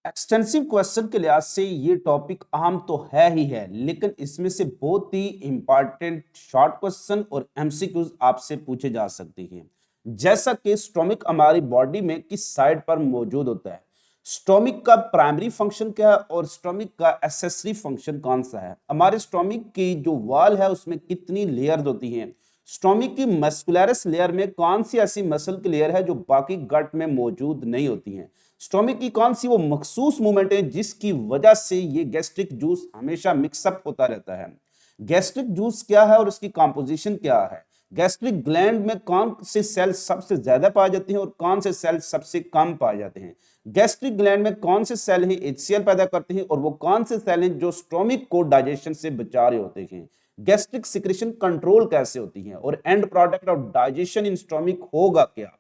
Extensive question के लिहाज से ये टॉपिक अहम तो है ही है, लेकिन इसमें से बहुत ही इंपॉर्टेंट शॉर्ट क्वेश्चन और एमसीक्यूज आपसे पूछे जा सकते हैं। जैसा कि स्टोमिक हमारी बॉडी में किस साइड पर मौजूद होता है, स्टोमिक का प्राइमरी फंक्शन क्या है और स्टोमिक का एसेसरी फंक्शन कौन सा है, हमारे स्टोमिक की जो वॉल है उसमें कितनी लेयर्स होती हैं, स्टोमिक की मस्कुलरस लेयर में कौन सी ऐसी मसल की लेयर है जो बाकी गट में मौजूद नहीं होती हैं, स्टोमिक की कौन सी वो मखसूस मूवमेंट है जिसकी वजह से ये गैस्ट्रिक जूस हमेशा मिक्सअप होता रहता है। गैस्ट्रिक जूस क्या है और उसकी कंपोजिशन क्या है, गैस्ट्रिक ग्लैंड में कौन से सेल सबसे ज्यादा पाए जाते हैं और कौन से सेल सबसे कम पाए जाते हैं, गैस्ट्रिक ग्लैंड में कौन से सेल हैं एचसीएल पैदा करते हैं और वो कौन से सेल हैं जो स्टोमिक को डाइजेशन से बचा रहे होते हैं, गैस्ट्रिक सिक्रेशन कंट्रोल कैसे होती है और and product of digestion in stomach होगा क्या,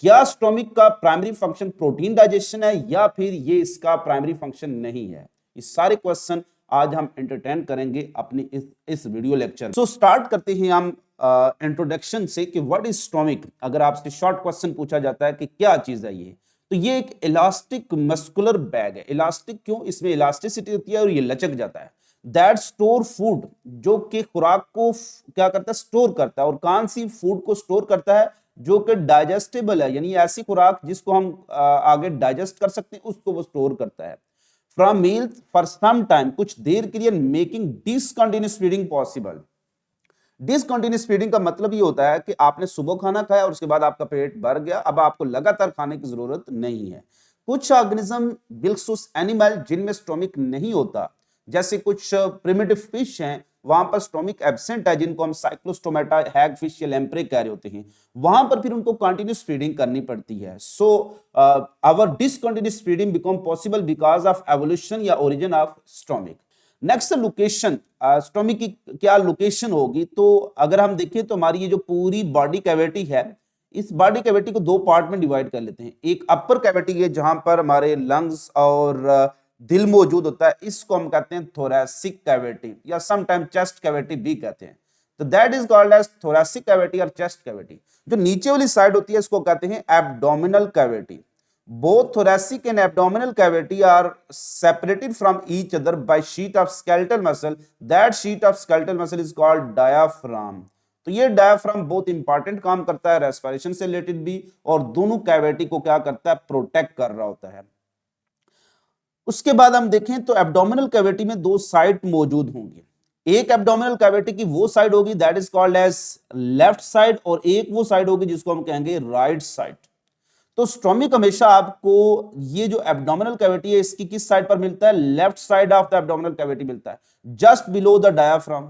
क्या स्टोमिक का प्राइमरी फंक्शन प्रोटीन डाइजेशन है या फिर ये इसका प्राइमरी फंक्शन नहीं है। ये सारे क्वेश्चन आज हम एंटरटेन करेंगे अपनी इस वीडियो लेक्चर। सो स्टार्ट करते हैं हम इंट्रोडक्शन से कि व्हाट इज स्टोमिक। अगर आपसे शॉर्ट क्वेश्चन पूछा जाता है कि क्या चीज है ये, तो ये एक इलास्टिक मस्कुलर बैग है। इलास्टिक क्यों, इसमें इलास्टिसिटी होती है और ये लचक जाता है। दैट स्टोर फूड, जो कि खुराक को क्या करता है, स्टोर करता है। और कौन सी फूड को स्टोर करता है, जो कि डाइजेस्टेबल है, यानी ऐसी खुराक जिसको हम आगे डाइजेस्ट कर सकते हैं, उसको वो स्टोर करता है। From meal for some time, कुछ देर के लिए, making discontinuous feeding possible. Discontinuous feeding का मतलब ये होता है कि आपने सुबह खाना खाया और उसके बाद आपका पेट भर गया, अब आपको लगातार खाने की जरूरत नहीं है। कुछ ऑर्गेनिज्म बिल्कुस एनिमल जिनमें स्टोमिक नहीं होता, जैसे कुछ प्रिमिटिव फिश हैं, वहां पर स्टोमिक एब्सेंट है, जिनको हम साइक्लोस्टोमेटा, हैगफिश या लैम्प्रे कह रहे होते हैं, वहां पर फिर उनको कंटिन्यूस फीडिंग करनी पड़ती है। So our discontinuous feeding become possible because of evolution या origin of stomach. Next location, stomach की क्या लोकेशन होगी, तो अगर हम देखें तो हमारी ये जो पूरी बॉडी कैविटी है, इस बॉडी कैविटी को दो पार्ट में डिवाइड कर लेते हैं। एक अपर कैविटी है जहां पर हमारे लंग्स और दिल मौजूद होता है, इसको हम कहते हैं थोरैसिक कैविटी या समटाइम चेस्ट कैविटी भी कहते हैं। तो that is called as thoracic cavity और चेस्ट कैविटी। जो नीचे वाली साइड होती है इसको कहते हैं abdominal cavity. Both thoracic and abdominal cavity are separated from each other by sheet of skeletal muscle. That sheet of skeletal muscle is called diaphragm. तो ये डायफ्राम बहुत इंपॉर्टेंट काम करता है, रेस्पिरेशन से रिलेटेड भी, और दोनों कैविटी को क्या करता है, प्रोटेक्ट कर रहा होता है। उसके बाद हम देखें तो एब्डोमिनल कैविटी में दो साइड मौजूद होंगे। एक एब्डोमिनल कैविटी की वो साइड होगी that is called as left side, और एक वो साइड होगी जिसको हम कहेंगे राइट साइड। तो स्टोमिक हमेशा आपको ये जो एब्डोमिनल कैविटी है इसकी किस साइड पर मिलता है, left side of the abdominal cavity मिलता है, just below the diaphragm.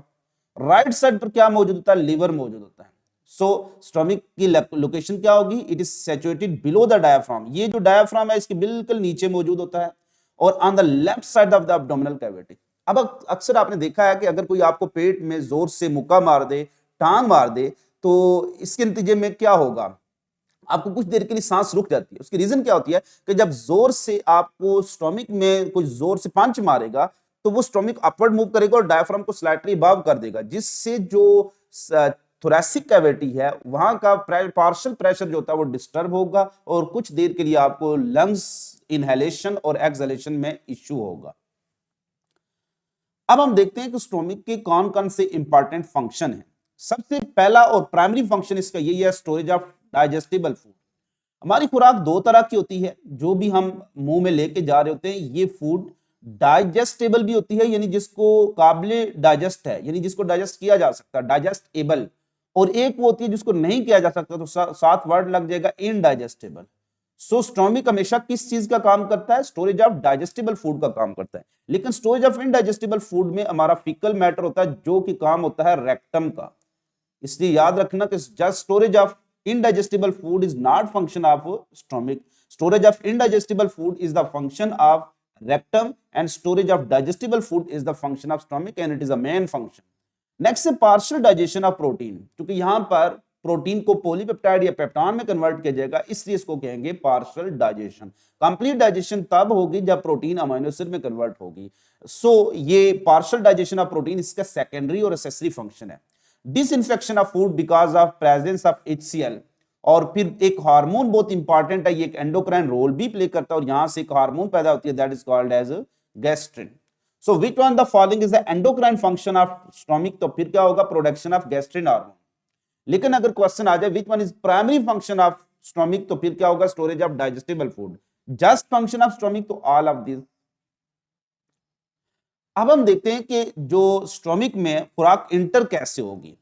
Right side पर क्या मौजूद होता है, लिवर मौजूद होता है। सो स्टोमिक की लोकेशन क्या होगी, it is situated below the diaphragm. ये जो डायाफ्राम है इसके बिल्कुल नीचे मौजूद होता है और on the left side of the abdominal cavity. अब अक्सर आपने देखा है कि अगर कोई आपको पेट में जोर से मुक्का मार दे, टांग मार दे, तो इसके नतीजे में क्या होगा, आपको कुछ देर के लिए सांस रुक जाती है। उसकी रीजन क्या होती है कि जब जोर से आपको स्टोमिक में कुछ जोर से पंच मारेगा तो वो स्टोमिक अपवर्ड मूव करेगा और डायफ्राम को स्लाइटली अबव कर देगा, जिससे जो थोरैसिक कैविटी है वहां का पार्शियल प्रेशर जो होता है वो डिस्टर्ब होगा और कुछ देर के लिए आपको लंग्स इनहेलेशन और एक्सहेलेशन में इश्यू होगा। अब हम देखते हैं कि स्टोमिक के कौन कौन से इंपॉर्टेंट फंक्शन है। सबसे पहला और प्राइमरी फंक्शन इसका यही है, स्टोरेज ऑफ डाइजेस्टेबल फूड। हमारी खुराक दो तरह की होती है, जो भी हम मुंह में लेके जा रहे होते हैं ये फूड डाइजेस्टेबल भी होती है, यानी जिसको काबिले डाइजेस्ट है, यानी जिसको डाइजेस्ट किया जा सकता है, डाइजेस्टेबल। और एक वो होती है जिसको नहीं किया जा सकता, तो साथ वर्ड लग जाएगा इनडाइजेस्टेबल। सो स्टोमिक हमेशा किस चीज का काम करता है, स्टोरेज ऑफ डाइजेस्टेबल फूड का काम करता है। लेकिन स्टोरेज ऑफ इनडाइजेस्टेबल फूड में हमारा फीकल मैटर होता है जो कि काम होता है रेक्टम का। इसलिए याद रखना कि just storage of indigestible food is not function of stomach. Storage of indigestible food is the function of rectum and storage of digestible food is the function of stomach and it is a main function. Next है partial digestion of protein, क्योंकि यहाँ पर protein को polypeptide या पेप्टान में convert किया जाएगा, इसलिए इसको कहेंगे पार्शियल डाइजेशन। कंप्लीट डाइजेशन तब होगी जब प्रोटीन अमीनो एसिड में कन्वर्ट होगी। सो ये पार्शियल डाइजेशन ऑफ प्रोटीन इसका सेकेंडरी और एसेसरी फंक्शन है। Disinfection of food because of presence of HCl. और फिर एक हार्मोन बहुत इंपॉर्टेंट है, ये एक एंडोक्राइन रोल भी प्ले करता है और यहां से एक हार्मोन पैदा होती है, that is called as gastrin. So which one the following is the endocrine function of stomach, तो फिर क्या होगा, प्रोडक्शन ऑफ गैस्ट्रिन हार्मोन। लेकिन अगर क्वेश्चन आ जाए which one is primary function of stomach, तो फिर क्या होगा, storage of digestible food. Just function of stomach, तो ऑल ऑफ दिस। अब हम देखते हैं कि जो स्टोमिक में खुराक इंटर कैसे होगी।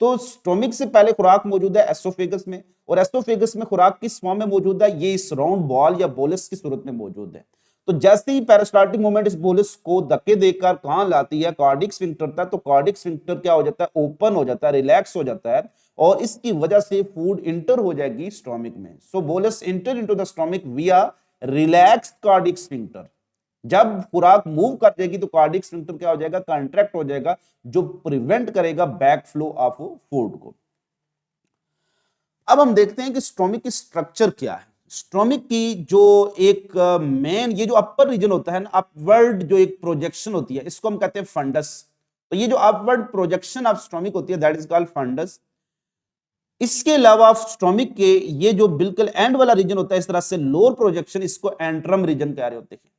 तो स्टोमिक से पहले खुराक मौजूद है एसोफेगस में, और एसोफेगस में खुराक किस फॉर्म में मौजूद है, ये इस राउंड बॉल या बोलस की सूरत में मौजूद है। तो जैसे ही पेरिस्टाल्टिक मूवमेंट इस बोलस को धक्के देकर कहां लाती है, कार्डिक स्फिंक्टर तक, तो कार्डिक स्फिंक्टर क्या हो जाता है, ओपन हो जाता है, रिलैक्स हो जाता है, और इसकी वजह से फूड इंटर हो जाएगी स्टोमिक में। So bolus enter into the stomach via relax cardiac sphincter. जब खुराक मूव कर जाएगी तो कार्डिक स्फिंक्टर क्या हो जाएगा, कॉन्ट्रैक्ट हो जाएगा, जो प्रिवेंट करेगा बैक फ्लो ऑफ फूड को। अब हम देखते हैं कि स्टोमिक की स्ट्रक्चर क्या है। स्टोमिक की जो एक मेन, ये जो अपर रीजन होता है ना, अपवर्ड जो एक प्रोजेक्शन होती है, इसको हम कहते हैं फंडस। तो ये जो अपवर्ड प्रोजेक्शन ऑफ स्टोमिक होती है, दैट इज कॉल्ड फंडस। इसके अलावा स्टोमिक के ये जो बिल्कुल एंड वाला रीजन होता है इस तरह से लोअर प्रोजेक्शन, इसको एंट्रम रीजन कह रहे होते हैं।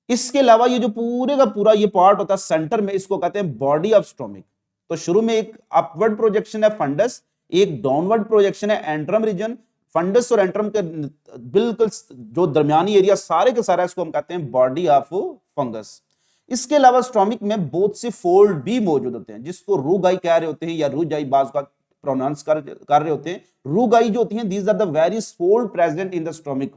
इसके अलावा ये जो पूरे का पूरा ये पार्ट होता है सेंटर में, इसको कहते हैं बॉडी ऑफ स्टोमिक। तो शुरू में एक अपवर्ड प्रोजेक्शन है फंडस, एक डाउनवर्ड प्रोजेक्शन है एंट्रम रीजन। फंडस और एंट्रम के बिल्कुल जो दरमियानी एरिया सारे के सारा, इसको हम कहते हैं बॉडी ऑफ फंगस। इसके अलावा स्टोमिक में बहुत से फोल्ड भी मौजूद होते हैं, जिसको रूगाई कह रहे होते हैं, या रूजाई बाज का प्रोनाउंस कर रहे होते हैं। रूगाई जो होती हैं, these are the various fold present in the stomach.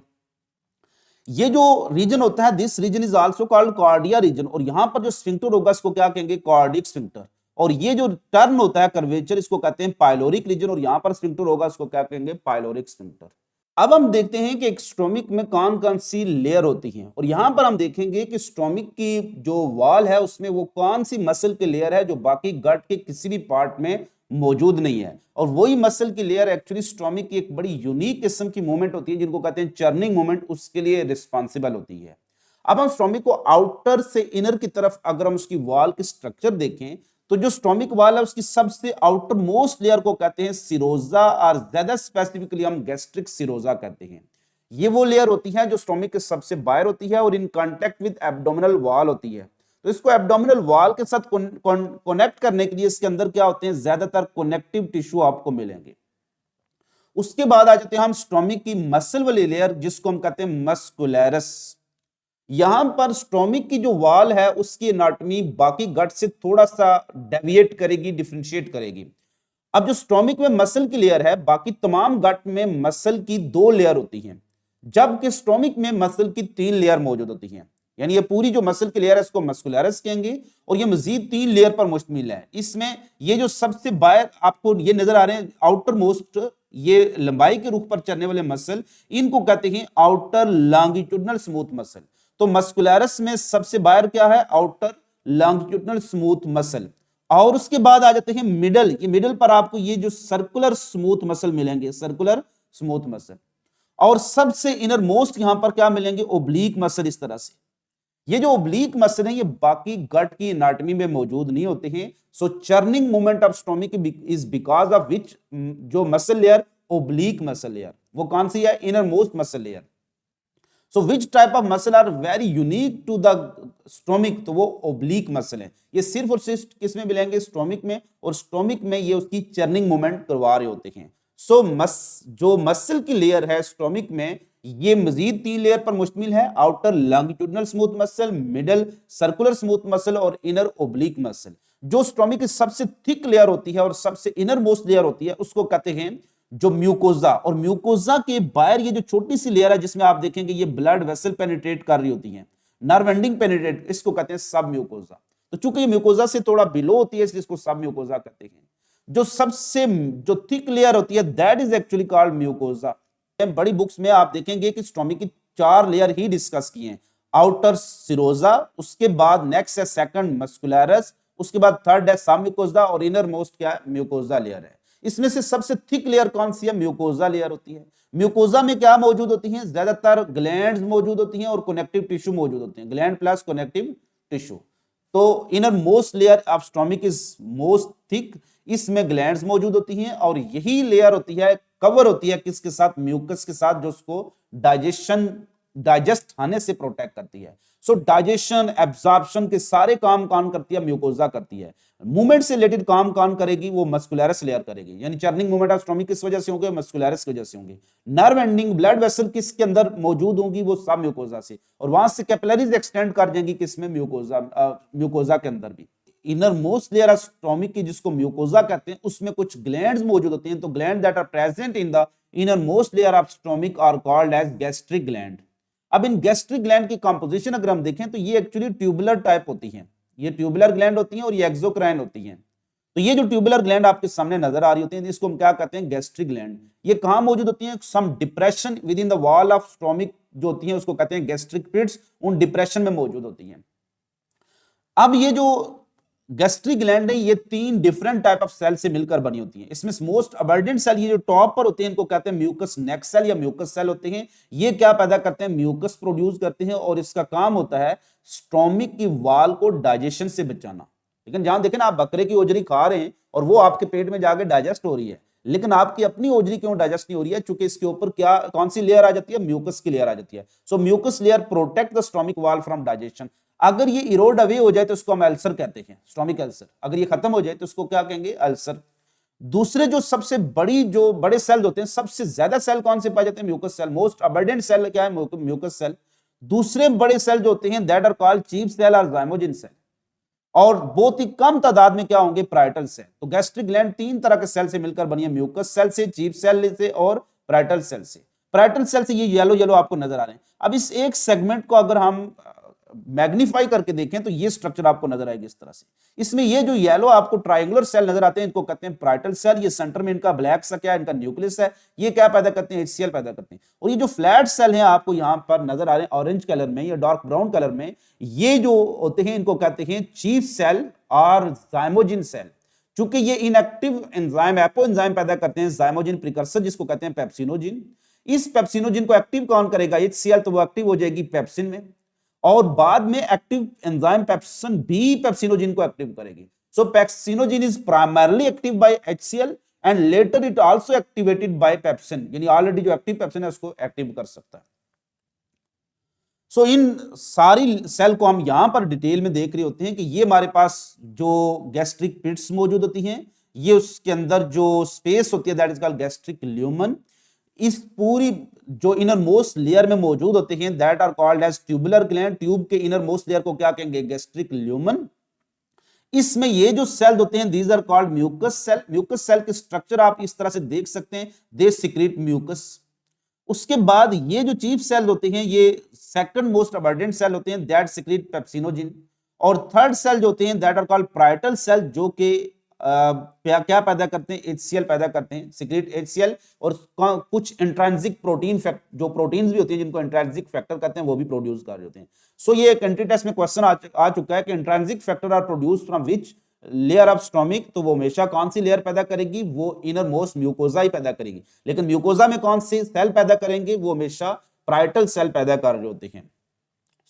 ये जो रीजन होता है, this region is also called cardia region, और यहां पर जो स्फिंक्टर होगा इसको क्या कहेंगे, कार्डिक स्फिंक्टर। और ये जो टर्न होता है कर्वेचर, इसको कहते हैं पाइलोरिक रीजन, और यहां पर स्फिंक्टर होगा इसको क्या कहेंगे, पाइलोरिक स्फिंक्टर। अब हम देखते हैं कि एक स्टोमिक में कौन कौन सी लेयर होती हैं, और यहां पर हम देखेंगे कि स्टोमिक की जो वॉल है उसमें वो कौन सी मसल की लेयर है जो बाकी गट के किसी भी पार्ट में मौजूद नहीं है। और वही मसल की लेयर एक्चुअली स्टोमिक की एक बड़ी यूनिक किस्म की मूवमेंट होती है, जिनको कहते हैं चर्निंग मूवमेंट, उसके लिए रिस्पॉन्सिबल होती है। अब हम स्टोमिक को आउटर से इनर की तरफ अगर हम उसकी वॉल की स्ट्रक्चर देखें, तो जो स्टोमिक वॉल है उसकी सबसे आउटर मोस्ट लेयर को कहते हैं सिरोजा, और ज्यादा स्पेसिफिकली हम गैस्ट्रिक सिरोजा कहते हैं। ये वो लेयर होती है जो स्टोमिक के सबसे बाहर होती है और in contact with abdominal wall होती है। तो इसको एब्डोमिनल वॉल के साथ कनेक्ट करने के लिए इसके अंदर क्या होते हैं, ज्यादातर कनेक्टिव टिश्यू आपको मिलेंगे। उसके बाद आ जाते हैं हम स्टोमिक की मसल वाली लेयर, जिसको हम कहते हैं मस्कुलरस। यहां पर स्टोमिक की जो वॉल है उसकी एनाटॉमी बाकी गट से थोड़ा सा डेविएट करेगी, डिफरेंशिएट करेगी। अब जो स्टोमिक में मसल की लेयर है, बाकी तमाम गट में मसल की 2 लेयर होती हैं, जबकि स्टोमिक में मसल की 3 लेयर मौजूद होती हैं। यानी ये पूरी जो मसल की लेयर है इसको मस्कुलरस कहेंगे, और ये मजीद 3 लेयर पर मुश्तमिल है। इसमें ये जो सबसे बाहर आपको ये नजर आ रहे हैं आउटर मोस्ट, ये लंबाई के रुख पर चलने वाले मसल, इनको कहते हैं आउटर लॉन्गिट्यूडनल स्मूथ मसल। तो मस्कुलरस में सबसे बाहर क्या है, आउटर लॉन्गिट्यूडनल स्मूथ मसल। और उसके बाद आ जाते हैं मिडल, ये मिडल पर आपको ये जो सर्कुलर स्मूथ मसल मिलेंगे, सर्कुलर स्मूथ मसल। और सबसे इनर मोस्ट यहां पर क्या मिलेंगे, ओब्लीक मसल। इस तरह से ये जो ओब्लीक मसल है ये बाकी गट की एनाटॉमी में मौजूद नहीं होते हैं। So churning movement of stomach is because of which, जो muscle layer, oblique muscle layer. वो कौन सी है, inner most muscle layer. So which type of muscle are very unique to the stomach, तो वो ओब्लीक मसल है। ये सिर्फ और सिर्फ किस में मिलेंगे, स्टोमिक में, और स्टोमिक में ये उसकी चर्निंग मूवमेंट करवा रहे होते हैं। सो जो मसल की लेयर है स्टोमिक में, ये मजीद 3 लेयर पर मुश्तमिल है, outer longitudinal smooth muscle, middle circular smooth muscle, और इनर ओब्लीक मसल। जो स्टोमिक की सबसे थिक लेयर होती है और सबसे इनर मोस्ट लेयर होती है, उसको कहते हैं जो म्यूकोजा। और म्यूकोजा के बाहर ये जो छोटी सी लेयर है, जिसमें आप देखेंगे ये ब्लड वेसल पेनिट्रेट कर रही होती है, नर्व एंडिंग पेनिट्रेट, इसको कहते हैं सब म्यूकोजा। तो चूंकि ये म्यूकोजा से थोड़ा बिलो होती है, इसलिए इसको सब म्यूकोजा कहते हैं। जो सबसे जो थिक लेयर होती है, that is actually called mucosa. बड़ी बुक्स में आप देखेंगे कि स्टोमिक की 4 लेयर ही डिस्कस किए हैं। आउटर सिरोजा, उसके बाद नेक्स्ट है सेकंड मस्कुलरस, उसके बाद थर्ड है सब म्यूकोजा, और इनर मोस्ट क्या है, म्यूकोजा लेयर है। इसमें से सबसे थिक लेयर कौन सी है, म्यूकोजा लेयर होती है। म्यूकोजा में क्या मौजूद होती है, ज्यादातर ग्लैंड्स मौजूद होती हैं और कनेक्टिव टिश्यू मौजूद होते हैं, ग्लैंड प्लस कनेक्टिव टिश्यू। तो inner most layer of stomach is most thick, इसमें ग्लैंड्स मौजूद होती हैं और यही लेयर होती है, कवर होती है किसके साथ, म्यूकस के साथ, जो उसको डाइजेस्ट होने से प्रोटेक्ट करती है। सो डाइजेशन एब्जॉर्प्शन के सारे काम कौन करती है, म्यूकोजा करती है। मूवमेंट से रिलेटेड काम कौन करेगी, वो मस्कुलरस लेयर करेगी, यानी चर्निंग मूवमेंट ऑफ स्टोमिक किस वजह से होंगे, मस्कुलरस की वजह से होंगे। नर्व एंडिंग ब्लड वेसल किसके अंदर मौजूद होंगी, वो सब म्यूकोजा से, और वहां से कैपिलरीज एक्सटेंड कर जाएंगी किसमें, म्यूकोजा के अंदर भी। Inner most layer of stomach की जिसको म्यूकोजा कहते हैं, उसमें कुछ ग्लैंड्स मौजूद होती हैं, तो gland that are present in the innermost layer of stomach are called as gastric gland. अब इन गैस्ट्रिक ग्लैंड की कंपोजिशन अगर हम देखें तो ये एक्चुअली ट्यूबुलर टाइप होती हैं, ये ट्यूबुलर ग्लैंड होती हैं और ये एक्सोक्राइन होती हैं। तो ये जो ट्यूबुलर ग्लैंड आपके सामने नजर आ रही होती है, इसको हम क्या कहते हैं, गैस्ट्रिक ग्लैंड। ये कहां मौजूद होती हैं, some depression within the wall of stomach जो होती है उसको कहते हैं गैस्ट्रिक पिट्स, उन डिप्रेशन में मौजूद होती हैं। अब ये जो गैस्ट्रिक ग्लैंड है ये 3 डिफरेंट टाइप ऑफ सेल से मिलकर बनी होती है। इसमें मोस्ट अबंडेंट सेल ये जो टॉप पर होते हैं इनको कहते हैं म्यूकस नेक्स सेल या म्यूकस सेल होते हैं। ये क्या पैदा करते हैं, म्यूकस प्रोड्यूस करते हैं और इसका काम होता है स्टोमिक की वाल को डाइजेशन से बचाना। लेकिन जहां देखें ना, आप बकरे की ओजरी खा रहे हैं और वो आपके पेट में जाके डाइजेस्ट हो रही है, लेकिन आपकी अपनी ओजरी क्यों डाइजेस्ट नहीं हो रही है, क्योंकि इसके ऊपर क्या कौन सी लेयर आ जाती है, म्यूकस की लेयर आ जाती है। So mucus layer protect the stomach wall from digestion. अगर ये इरोड अवे हो जाए तो उसको हम अल्सर कहते हैं, स्टोमिक अल्सर। अगर ये खत्म हो जाए तो उसको क्या कहेंगे, अल्सर। दूसरे जो सबसे बड़े सेल होते हैं, सबसे ज्यादा सेल कौन से पाए जाते हैं, mucus cell. Most abundant cell क्या है, म्यूकस सेल। दूसरे बड़े सेल जो होते हैं that are called chief cell और जाइमोजिन सेल, और बहुत ही कम तादाद में क्या होंगे, पैराइटल सेल। तो गैस्ट्रिक ग्लैंड 3 तरह के सेल से मिलकर बनी है, म्यूकस सेल से, चीफ सेल से और पैराइटल सेल से। पैराइटल सेल से ये येलो येलो आपको नजर आ रहे हैं। अब इस एक सेगमेंट को अगर हम मैग्नीफाई करके देखें तो ये स्ट्रक्चर आपको नजर आएगी इस तरह से। इसमें ये जो येलो आपको ट्रायंगुलर सेल नजर आते हैं इनको कहते हैं पैराइटल सेल। ये सेंटर में इनका ब्लैक सा क्या है, इनका न्यूक्लियस है। ये क्या पैदा करते हैं, HCl पैदा करते हैं। और ये जो फ्लैट सेल हैं आपको यहां पर नजर आ रहे हैं ऑरेंज कलर में या डार्क ब्राउन कलर में, ये जो होते हैं इनको कहते हैं चीफ सेल और जाइमोजिन सेल। चूंकि ये इनएक्टिव एंजाइम एपो एंजाइम पैदा करते हैं, जाइमोजिन प्रिकर्सर जिसको कहते हैं पेप्सिनोजिन। इस पेप्सिनोजिन को एक्टिव कौन करेगा, HCl, तो वो एक्टिव हो जाएगी पेप्सिन में, और बाद में एक्टिव एंजाइम पेप्सिन भी पेप्सिनोजिन को एक्टिव करेगी। सो pepsinogen is primarily active by HCl and later it also activated by pepsin, यानी ऑलरेडी जो एक्टिव पेप्सिन है उसको एक्टिव कर सकता है। सो इन सारी सेल को हम यहां पर डिटेल में देख रहे होते हैं कि ये हमारे पास जो गैस्ट्रिक पिट्स मौजूद होती हैं, ये उसके अंदर जो स्पेस होती है that is called gastric lumen. इस पूरी जो इनर मोस्ट लेयर में मौजूद होते हैं that are called as tubular gland. Tube के इनर मोस्ट लेयर को क्या कहेंगे, गैस्ट्रिक ल्यूमन। इसमें ये जो सेल होते हैं these are called mucus cell. Mucus cell के स्ट्रक्चर आप इस तरह से देख सकते हैं, दे सिक्रीट म्यूकस। उसके बाद ये जो चीफ सेल होते हैं ये सेकंड मोस्ट अबंडेंट सेल होते हैं दैट सिक्रीट पेप्सिनोजिन। और थर्ड सेल जो होते हैं that are called parietal cell, जो कि क्या पैदा करते हैं, HCl पैदा करते हैं, सिक्रेट HCl। और कुछ इंट्रिंसिक प्रोटीन जो प्रोटीन्स भी होती हैं जिनको इंट्रिंसिक फैक्टर कहते हैं वो भी प्रोड्यूस कर रहे होते हैं। सो ये एंट्री टेस्ट में क्वेश्चन आ चुका है कि intrinsic factor are produce from which layer of stomach, तो वो हमेशा कौन सी लेयर पैदा करेगी, वो इनर मोस्ट म्यूकोजा ही पैदा करेगी। लेकिन म्यूकोजा में कौन से सेल पैदा करेंगे, वो हमेशा पैराइटल सेल पैदा कर रहे होते हैं।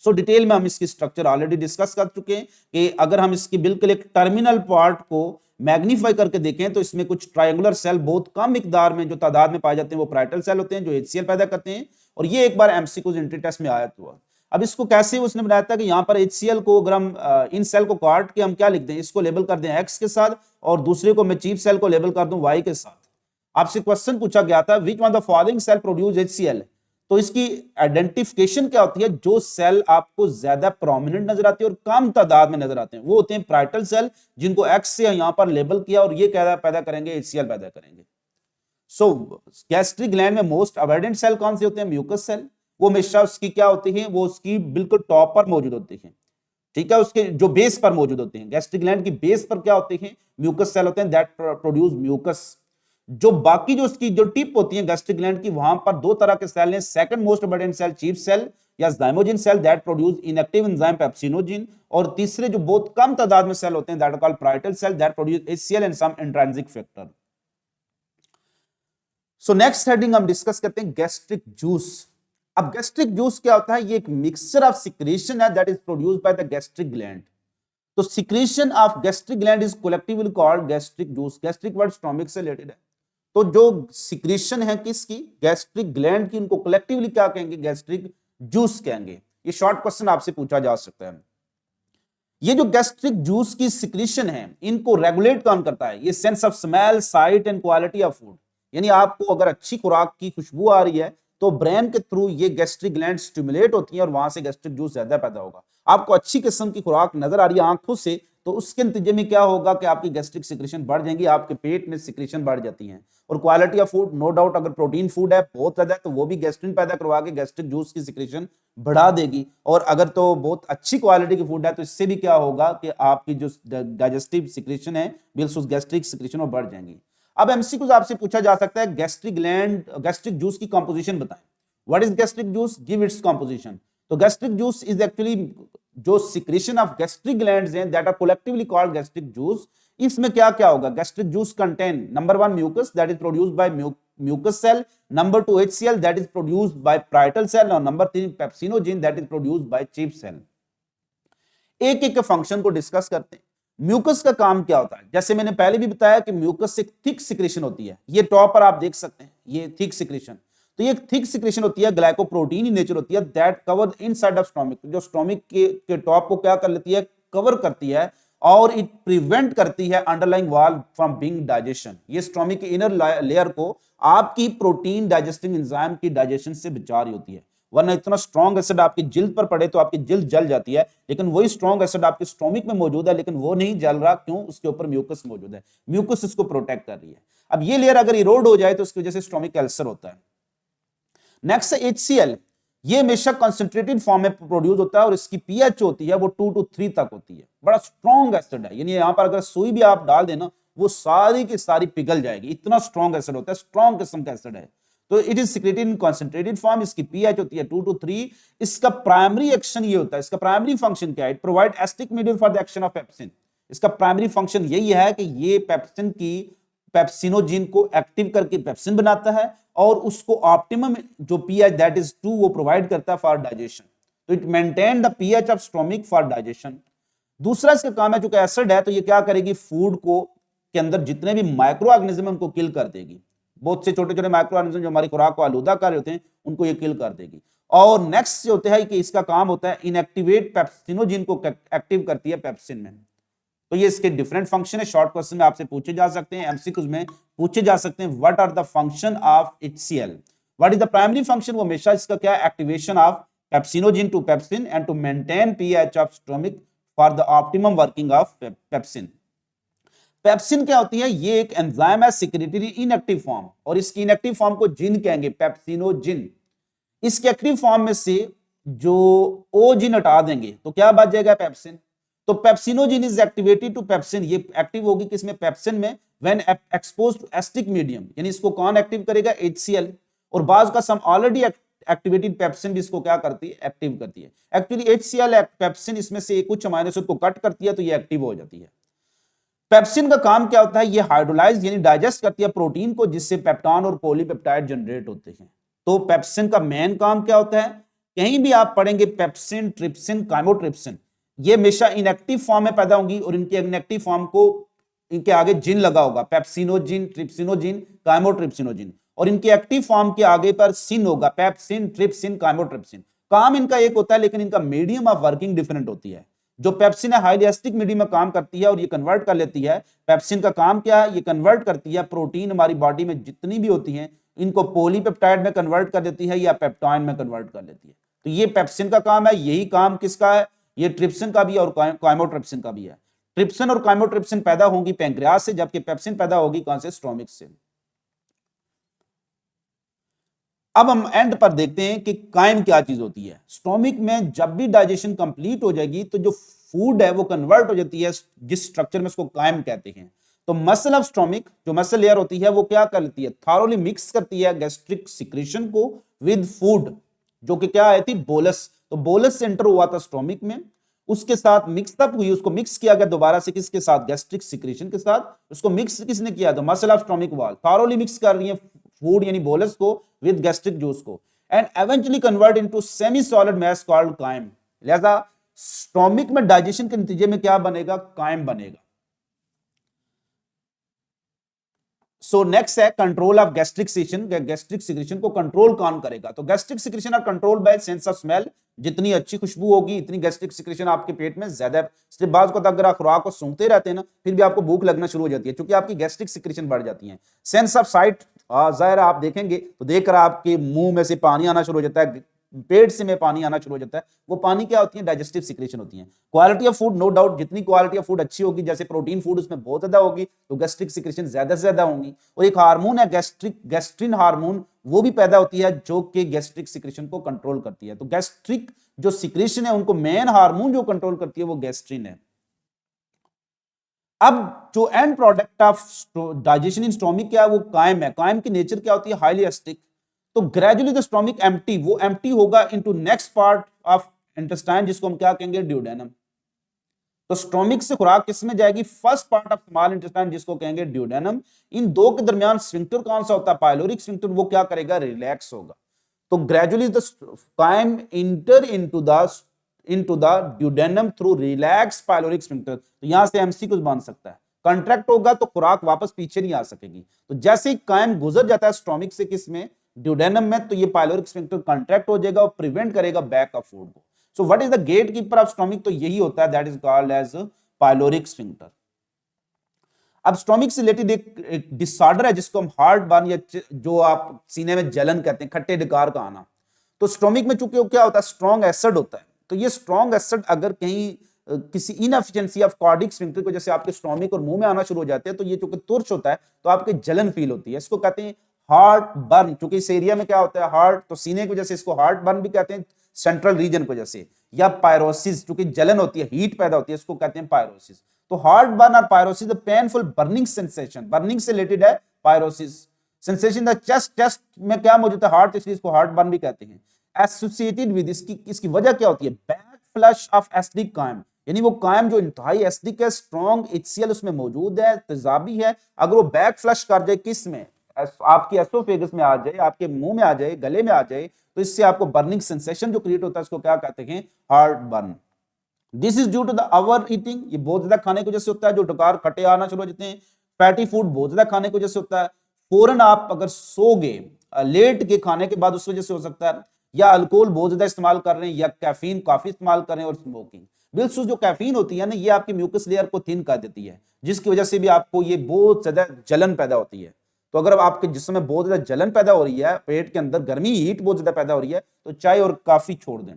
सो डिटेल में हम इसकी स्ट्रक्चर ऑलरेडी डिस्कस कर चुके हैं कि अगर हम इसकी बिल्कुल एक टर्मिनल पार्ट को मैग्नीफाई करके देखें तो इसमें कुछ ट्रायंगुलर सेल बहुत कम मिकदार में जो तादाद में पाए जाते हैं वो पैराइटल सेल होते हैं जो HCl पैदा करते हैं। और ये एक बार MCQ एंट्री टेस्ट में आया हुआ। अब इसको कैसे उसने बनाया था कि यहाँ पर HCl को अगर हम इन सेल को काट के हम क्या लिख दें, इसको लेबल कर दें X के साथ और दूसरे को मैं चीफ सेल को लेबल कर दूं Y के साथ। आपसे क्वेश्चन पूछा गया था which one the following cell produce HCl, तो इसकी आइडेंटिफिकेशन क्या होती है, जो सेल आपको ज्यादा प्रोमिनेंट नजर आती है और कम तादाद में नजर आते हैं वो होते हैं पैराइटल सेल, जिनको X से यहां पर लेबल किया और ये क्या पैदा करेंगे, HCl पैदा करेंगे। सो गैस्ट्रिक ग्लैंड में मोस्ट अबंडेंट सेल कौन से होते हैं, म्यूकस सेल। वो हमेशा उसकी क्या होती है, वो उसकी बिल्कुल टॉप पर मौजूद होती है, ठीक है, उसके जो बेस पर मौजूद होते हैं। गैस्ट्रिक ग्लैंड की बेस पर क्या होते हैं, म्यूकस सेल होते हैं दैट प्रोड्यूस म्यूकस। जो बाकी जो उसकी जो टिप होती है गैस्ट्रिक ग्लैंड की, वहां पर 2 तरह के सेल हैं, second most abundant cell chief cell या zymogen cell that produce inactive enzyme pepsinogen, और तीसरे जो बहुत कम तादाद में सेल होते हैं that are called parietal cell that produce HCl and some intrinsic factor. So next heading हम डिस्कस करते हैं गैस्ट्रिक जूस। अब गैस्ट्रिक जूस क्या होता है, ये एक मिक्सचर ऑफ सिक्रीशन है that is produced by the gastric gland. तो secretion of gastric gland is collectively called gastric juice. Gastric word stomach से रिलेटेड है, तो जो सिक्रीशन है किसकी, गैस्ट्रिक ग्लैंड की, उनको कलेक्टिवली क्या कहेंगे, गैस्ट्रिक जूस कहेंगे। ये शॉर्ट क्वेश्चन आपसे पूछा जा सकता है। ये जो गैस्ट्रिक जूस की सिक्रीशन है, इनको रेगुलेट कौन करता है, ये sense of smell, site and quality of food. यानी आपको अगर अच्छी खुराक की खुशबू आ रही है तो ब्रेन के थ्रू ये गैस्ट्रिक ग्लैंड स्टिमुलेट होती है और वहां से गैस्ट्रिक जूस ज्यादा पैदा होगा। आपको अच्छी किस्म की खुराक नजर आ रही है आंखों से, तो उसके नतीजे में क्या होगा कि आपकी गैस्ट्रिक सिक्रीशन बढ़ जाएंगी, आपके पेट में सिक्रीशन बढ़ जाती है। और quality of food, no doubt, अगर प्रोटीन फूड है बहुत ज्यादा तो वो भी गैस्ट्रिन पैदा करवा के गैस्ट्रिक जूस की सिक्रीशन बढ़ा देगी। और अगर तो बहुत अच्छी क्वालिटी की फूड है तो इससे भी क्या होगा कि आपकी जो डाइजेस्टिव सिक्रीशन है बिल्कुल उस गैस्ट्रिक सिक्रीशन में बढ़ जाएंगी। अब एमसीक्यूज आपसे पूछा जा सकता है, गैस्ट्रिक ग्लैंड, गैस्ट्रिक जूस की कंपोजिशन बताएं। What is gastric juice, give its composition. तो गैस्ट्रिक जूस इज एक्चुअली जो सिक्रीशन ऑफ गैस्ट्रिक ग्लैंड्स हैं that are collectively called gastric juice. इसमें क्या क्या होगा, gastric juice contain number 1 mucus that is produced by mucus cell, number 2 HCl that is produced by parietal cell, और number 3 pepsinogen that is produced by chief cell. एक एक के function को discuss करते हैं। म्यूकस का काम क्या होता है, जैसे मैंने पहले भी बताया कि म्यूकस से थिक सिक्रीशन होती है। ये टॉप पर आप देख सकते हैं, ये थिक सिक्रीशन, तो ये थिक सिक्रीशन होती है, ग्लाइकोप्रोटीन इन नेचर होती है, that cover inside of stomach, जो स्टोमिक के टॉप को क्या कर लेती है, कवर करती है, और इट प्रिवेंट करती है underlying wall from being digestion. ये स्टोमिक के इनर लेयर को आपकी प्रोटीन डाइजेस्टिंग एंजाइम की डाइजेशन से बचा रही होती है। वरना इतना स्ट्रॉन्ग एसिड आपकी जिल्द पर पड़े तो आपकी जिल्द जल जाती है, लेकिन वही स्ट्रॉन्ग एसिड आपके स्टोमिक में मौजूद है लेकिन वो नहीं जल रहा, क्यों, उसके ऊपर म्यूकस मौजूद है, म्यूकस इसको प्रोटेक्ट कर रही है। अब ये लेयर अगर इरोड हो जाए तो उसकी वजह से स्टोमिक अल्सर होता है। नेक्स्ट है HCl, ये हमेशा कंसंट्रेटेड फॉर्म में प्रोड्यूस होता है और इसकी pH होती है वो 2 to 3 तक होती है। बड़ा स्ट्रॉन्ग एसिड है, यानी यहां पर अगर सुई भी आप डाल देना वो सारी की सारी पिघल जाएगी, इतना स्ट्रॉन्ग एसिड होता है, स्ट्रॉन्ग किस्म का एसिड है। तो it is secreted in concentrated form, इसकी pH होती है 2 to 3। इसका प्राइमरी एक्शन ये होता है, इसका प्राइमरी फंक्शन क्या है, it provide acetic medium for the action of pepsin. इसका प्राइमरी फंक्शन यही है कि ये पेप्सिन की पेप्सिनोजिन को एक्टिव करके पेप्सिन बनाता है और उसको ऑप्टिमम जो pH दैट इज 2 वो प्रोवाइड करता है फॉर डाइजेशन। तो it maintain the pH of stomach for digestion. दूसरा इसका काम है, चूंकि एसिड है तो ये क्या करेगी, फूड को के अंदर जितने भी माइक्रो ऑर्गेनिज्म है उनको किल कर देगी। बहुत से छोटे छोटे माइक्रो ऑर्गेनिज्म जो हमारी खुराक को आलूदा कर रहे होते हैं उनको ये किल कर देगी। और नेक्स्ट जो होता है कि इसका काम होता है इनएक्टिवेट पेप्सिनोजिन को एक्टिव करती है पेप्सिन में। तो ये इसके डिफरेंट फंक्शन है, शॉर्ट क्वेश्चन में आपसे पूछे जा सकते हैं, एमसीक्यूज में पूछे जा सकते हैं। What are the function of HCl, what is the primary function, वो हमेशा इसका क्या है, activation of pepsinogen to pepsin and to maintain pH of stomach for the optimum working of pepsin. Pepsin क्या होती है, ये एक एंजाइम है सिक्रेटरी इनएक्टिव फॉर्म, और इसकी इनएक्टिव फॉर्म को जिन कहेंगे, पेप्सिनोजिन। इसके एक्टिव फॉर्म में से जो ओ जिन हटा देंगे तो क्या बच जाएगा, पेप्सिन। तो pepsinogen is activated to pepsin, ये एक्टिव होगी किसमें, पेप्सिन में, when exposed to acidic medium, यानी इसको कौन एक्टिव करेगा, HCl। और बाज का सम ऑलरेडी एक्टिवेटेड पेप्सिन भी इसको क्या करती है, एक्टिव करती है। एक्चुअली HCl पेप्सिन इसमें से कुछ अमीनो एसिड को कट करती है तो ये एक्टिव हो जाती है। पेप्सिन का काम क्या होता है, ये हाइड्रोलाइज यानी डाइजेस्ट करती है प्रोटीन को, जिससे पेप्टान और पॉलीपेप्टाइड जनरेट होते हैं। तो पेप्सिन का मेन काम क्या होता है, कहीं भी आप पढ़ेंगे पेप्सिन, ट्रिप्सिन, काइमोट्रिप्सिन, ये हमेशा इनएक्टिव फॉर्म में पैदा होंगी और इनके इनएक्टिव फॉर्म को इनके आगे जिन लगा होगा, पेप्सिनोजिन, ट्रिप्सिनोजिन, काइमोट्रिप्सिनोजिन, और इनके एक्टिव फॉर्म के आगे पर सिन होगा, पेप्सिन, ट्रिप्सिन, काइमोट्रिप्सिन। काम इनका एक होता है लेकिन इनका मीडियम ऑफ वर्किंग डिफरेंट होती है। जो पेप्सिन है हाईली एसिडिक मीडियम में काम करती है और ये कन्वर्ट कर लेती है। पेप्सिन का काम क्या है, ये कन्वर्ट करती है प्रोटीन हमारी बॉडी में जितनी भी होती हैं इनको पॉलीपेप्टाइड में कन्वर्ट कर देती है या पेप्टाइन में कन्वर्ट कर लेती है। तो ये पेप्सिन का काम है। यही काम किसका है, ये ट्रिप्सिन का भी है और काइमोट्रिप्सिन का भी है। ट्रिप्सिन और काइमोट्रिप्सिन पैदा होंगी पैंक्रियास से, जबकि पेप्सिन पैदा होगी कौन से, स्टोमिक से। अब हम एंड पर देखते हैं कि काइम क्या चीज होती है। स्टोमिक में जब भी डाइजेशन कंप्लीट हो जाएगी तो जो फूड है वो कन्वर्ट हो जाती है जिस स्ट्रक्चर में, उसको काइम कहते हैं। तो मसल ऑफ स्टोमिक, जो मसल लेयर होती है वो क्या कर लेती है, थारोली मिक्स करती है गैस्ट्रिक सिक्रीशन को विद फूड, जो कि क्या आई थी, बोलस। तो बोलस से एंटर हुआ था स्टोमिक में, उसके साथ मिक्सअप हुई, उसको मिक्स किया गया दोबारा से किसके साथ, गैस्ट्रिक सिक्रीशन के साथ। उसको मिक्स किसने किया, तो muscle of stomach wall thoroughly mix कर रही है फूड यानी बोलस को विद गैस्ट्रिक जूस को, and eventually convert into semi solid mass called chyme. लिहाजा स्टोमिक में डाइजेशन के नतीजे में क्या बनेगा, कायम बनेगा। सो नेक्स्ट है control of gastric secretion. Gastric secretion को कंट्रोल कौन करेगा, तो gastric secretion are control by sense of smell. जितनी अच्छी खुशबू होगी इतनी गैस्ट्रिक सिक्रेशन आपके पेट में ज्यादा। सिर्फ बाज को अगर आप खुराक को सूंघते रहते हैं ना, फिर भी आपको भूख लगना शुरू हो जाती है, क्योंकि आपकी गैस्ट्रिक सिक्रेशन बढ़ जाती है। सेंस ऑफ साइट, जाहिर आप देखेंगे तो देख कर आपके मुंह में से पानी आना शुरू हो जाता है, पेट से में पानी आना शुरू हो जाता है। वो पानी क्या होती है, डाइजेस्टिव सिक्रेशन होती है। Quality of food, no doubt, जितनी क्वालिटी ऑफ फूड अच्छी होगी, जैसे प्रोटीन फूड उसमें बहुत ज्यादा होगी, तो गैस्ट्रिक सिक्रेशन ज्यादा से ज्यादा होंगी। और एक हार्मोन है गैस्ट्रिन हार्मोन, वो भी पैदा होती है जो कि गैस्ट्रिक सिक्रेशन को कंट्रोल करती है। तो गैस्ट्रिक जो सिक्रेशन है, उनको मेन हार्मोन जो कंट्रोल करती है वो गैस्ट्रिन है। अब जो and product of digestion in stomach क्या है, वो कायम है। कायम की नेचर क्या होती है, हाईली एसिडिक। तो ग्रेजुअली द स्टोमिक एम्प्टी, वो एम्प्टी होगा into next part of intestine, जिसको हम क्या कहेंगे, ड्यूडेनम। तो स्टोमिक से खुराक किस में जाएगी, first part of small intestine, जिसको कहेंगे ड्यूडेनम। इन दो के दरमियान स्फिंक्टर कौन सा होता है, पाइलोरिक स्फिंक्टर, वो क्या करेगा, रिलैक्स होगा। तो ग्रेजुअली द कायम inter into the duodenum through relax pyloric sphincter. तो यहां से एमसी कुछ बन सकता है, कंट्रैक्ट होगा तो खुराक वापस पीछे नहीं आ सकेगी। तो जैसे ही कायम गुजर जाता है स्टोमिक से किस में, ड्यूडेनम में, तो ये पाइलोरिक स्फिंक्टर कंट्रैक्ट हो जाएगा और प्रिवेंट करेगा बैक ऑफ फूड को। So what is the gatekeeper of stomach, तो यही होता है, that is called as pyloric sphincter. अब स्टोमिक से रिलेटेड एक डिसऑर्डर है जिसको हम हार्ट बर्न, या जो आप सीने में जलन कहते हैं, खट्टे डकार का आना। तो स्टोमिक में चूंकि क्या होता है, स्ट्रॉन्ग एसिड होता है। तो ये स्ट्रॉन्ग एसिड अगर कहीं किसी इनएफिशिएंसी ऑफ कार्डिक स्फिंक्टर को, जैसे आपके स्टोमिक और मुंह में आना शुरू हो जाते हैं, तो ये चूंकि तुर्च होता है तो आपके जलन फील होती है। इसको कहते हैं हार्ट बर्न। क्योंकि इस एरिया में क्या होता है, हार्ट, तो सीने की वजह से इसको हार्ट बर्न भी कहते हैं, सेंट्रल रीजन की वजह से। या पायरोसिस, क्योंकि जलन होती है, हीट पैदा होती है, इसको कहते हैं पायरोसिस। तो हार्ट बर्न और pyrosis, painful burning sensation, burning से रिलेटेड है पायरोसिस। सेंसेशन द चेस्ट में क्या मौजूद है, हार्ट, इसलिए इसको हार्ट बर्न भी कहते हैं। एसोसिएटेड विद, इसकी वजह क्या होती है, बैक फ्लश ऑफ एसिडिक कायम, यानी वो कायम जो इंतहाई एसिडिक है, स्ट्रॉन्ग एचसीएल उसमें मौजूद है, तेजाबी है, अगर वो बैक फ्लश कर जाए किस में, आपकी एसोफेगस में आ जाए, आपके मुंह में आ जाए, गले में आ जाए, तो इससे आपको बर्निंग सेंसेशन जो क्रिएट होता है, उसको क्या कहते हैं, heartburn. This is due to the overeating, ये बहुत ज्यादा खाने की वजह से होता है, जो डकार खट्टे आना शुरू हो जाते हैं। फैटी फूड बहुत ज्यादा खाने की वजह से होता है। फौरन आप अगर सोगे लेट के खाने के बाद, उस वजह से हो सकता है। या अल्कोहल बहुत ज्यादा इस्तेमाल कर रहे हैं, या कैफीन काफी इस्तेमाल कर रहे हैं, और स्मोकिंग। बिल्कुल, जो कैफीन होती है ना, ये आपकी म्यूकस लेयर को थिन कर देती है, जिसकी वजह से भी आपको ये बहुत ज्यादा जलन पैदा होती है। तो अगर आपके जिस्म में बहुत ज्यादा जलन पैदा हो रही है, पेट के अंदर गर्मी, हीट बहुत ज्यादा पैदा हो रही है, तो चाय और काफी छोड़ दें।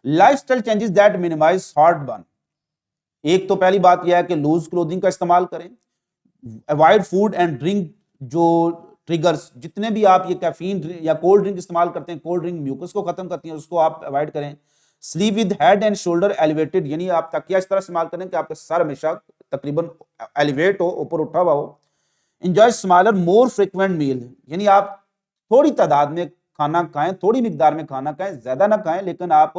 Lifestyle changes that minimise heartburn, एक तो पहली बात यह है कि लूज क्लोथिंग का इस्तेमाल करें। अवॉइड फूड एंड ड्रिंक जो ट्रिगर्स, जितने भी आप ये कैफीन या कोल्ड ड्रिंक इस्तेमाल करते हैं, कोल्ड ड्रिंक म्यूकस को खत्म करती हैं, उसको आप अवॉइड करें। Sleep with head and shoulder elevated, यानी आप तकिया इस तरह इस्तेमाल करें कि आपका सर हमेशा तकरीबन एलिवेट हो, ऊपर उठा हुआ हो। इंजॉय स्मॉलर मोर फ्रिक्वेंट मील, यानी आप थोड़ी तादाद में खाना खाएं, थोड़ी मिकदार में खाना खाएं, ज्यादा ना खाएं, लेकिन आप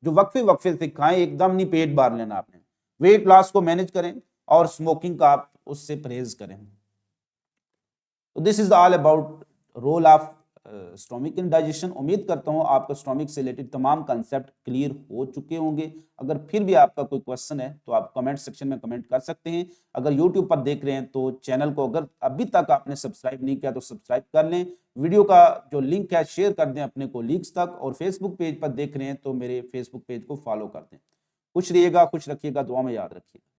जो वक्फे वक्फे से खाएं, एकदम नहीं पेट भर लेना आपने। वेट लॉस को मैनेज करें और स्मोकिंग का आप उससे परहेज करें। तो this is all about role of stomach in digestion. उम्मीद करता हूं आपको स्टोमिक से रिलेटेड तमाम कंसेप्ट क्लियर हो चुके होंगे। अगर फिर भी आपका कोई क्वेश्चन है तो आप कमेंट सेक्शन में कमेंट कर सकते हैं। अगर यूट्यूब पर देख रहे हैं तो चैनल को अगर अभी तक आपने सब्सक्राइब नहीं किया तो सब्सक्राइब कर लें। वीडियो का जो लिंक है शेयर कर दें अपने कोलीग्स तक, और फेसबुक पेज पर देख रहे हैं तो मेरे फेसबुक पेज को फॉलो कर दें। खुश रहिएगा, खुश रखिएगा, दुआ में याद रखिएगा।